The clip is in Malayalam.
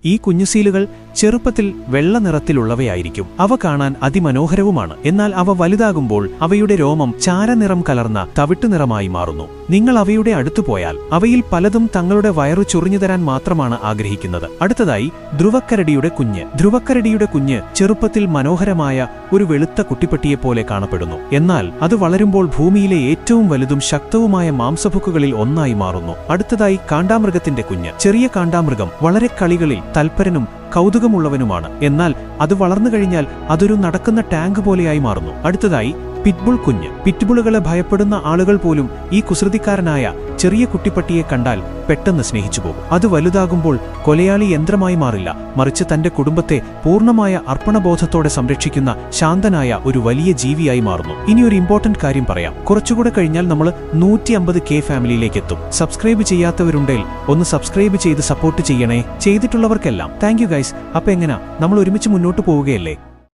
ഈ കുഞ്ഞുസീലുകൾ ചെറുപ്പത്തിൽ വെള്ള നിറത്തിലുള്ളവയായിരിക്കും. അവ കാണാൻ അതിമനോഹരവുമാണ്. എന്നാൽ അവ വലുതാകുമ്പോൾ അവയുടെ രോമം ചാരനിറം കലർന്ന തവിട്ടുനിറമായി മാറുന്നു. നിങ്ങൾ അവയുടെ അടുത്തു പോയാൽ അവയിൽ പലതും തങ്ങളുടെ വയറു ചൊറിഞ്ഞുതരാൻ മാത്രമാണ് ആഗ്രഹിക്കുന്നത്. അടുത്തതായി ധ്രുവക്കരടിയുടെ കുഞ്ഞ്. ധ്രുവക്കരടിയുടെ കുഞ്ഞ് ചെറുപ്പത്തിൽ മനോഹരമായ ഒരു വെളുത്ത കുട്ടിപ്പട്ടിയെപ്പോലെ കാണപ്പെടുന്നു. എന്നാൽ അത് വളരുമ്പോൾ ഭൂമിയിലെ ഏറ്റവും വലുതും ശക്തവുമായ മാംസഭുക്കുകളിൽ ഒന്നായി മാറുന്നു. അടുത്തതായി കാണ്ടാമൃഗത്തിന്റെ കുഞ്ഞ്. ചെറിയ കാണ്ടാമൃഗം വളരെ കളികളിൽ തൽപരനും കൗതുകമുള്ളവനുമാണ്. എന്നാൽ അത് വളർന്നു കഴിഞ്ഞാൽ അതൊരു നടക്കുന്ന ടാങ്ക് പോലെയായി മാറുന്നു. അടുത്തതായി പിറ്റ്ബുൾ കുഞ്ഞ്. പിറ്റ്ബുളുകളെ ഭയപ്പെടുന്ന ആളുകൾ പോലും ഈ കുസൃതിക്കാരനായ ചെറിയ കുട്ടിപ്പട്ടിയെ കണ്ടാൽ പെട്ടെന്ന് സ്നേഹിച്ചുപോകും. അത് വലുതാകുമ്പോൾ കൊലയാളി യന്ത്രമായി മാറില്ല, മറിച്ച് തന്റെ കുടുംബത്തെ പൂർണ്ണമായ അർപ്പണബോധത്തോടെ സംരക്ഷിക്കുന്ന ശാന്തനായ ഒരു വലിയ ജീവിയായി മാറുന്നു. ഇനിയൊരു ഇമ്പോർട്ടന്റ് കാര്യം പറയാം. കുറച്ചുകൂടെ കഴിഞ്ഞാൽ നമ്മൾ 150K ഫാമിലിയിലേക്ക് എത്തും. സബ്സ്ക്രൈബ് ചെയ്യാത്തവരുണ്ടെങ്കിൽ ഒന്ന് സബ്സ്ക്രൈബ് ചെയ്ത് സപ്പോർട്ട് ചെയ്യണേ. ചെയ്തിട്ടുള്ളവർക്കെല്ലാം താങ്ക് യു ഗൈസ്. അപ്പൊ എങ്ങനാ നമ്മൾ ഒരുമിച്ച് മുന്നോട്ട് പോവുകയല്ലേ?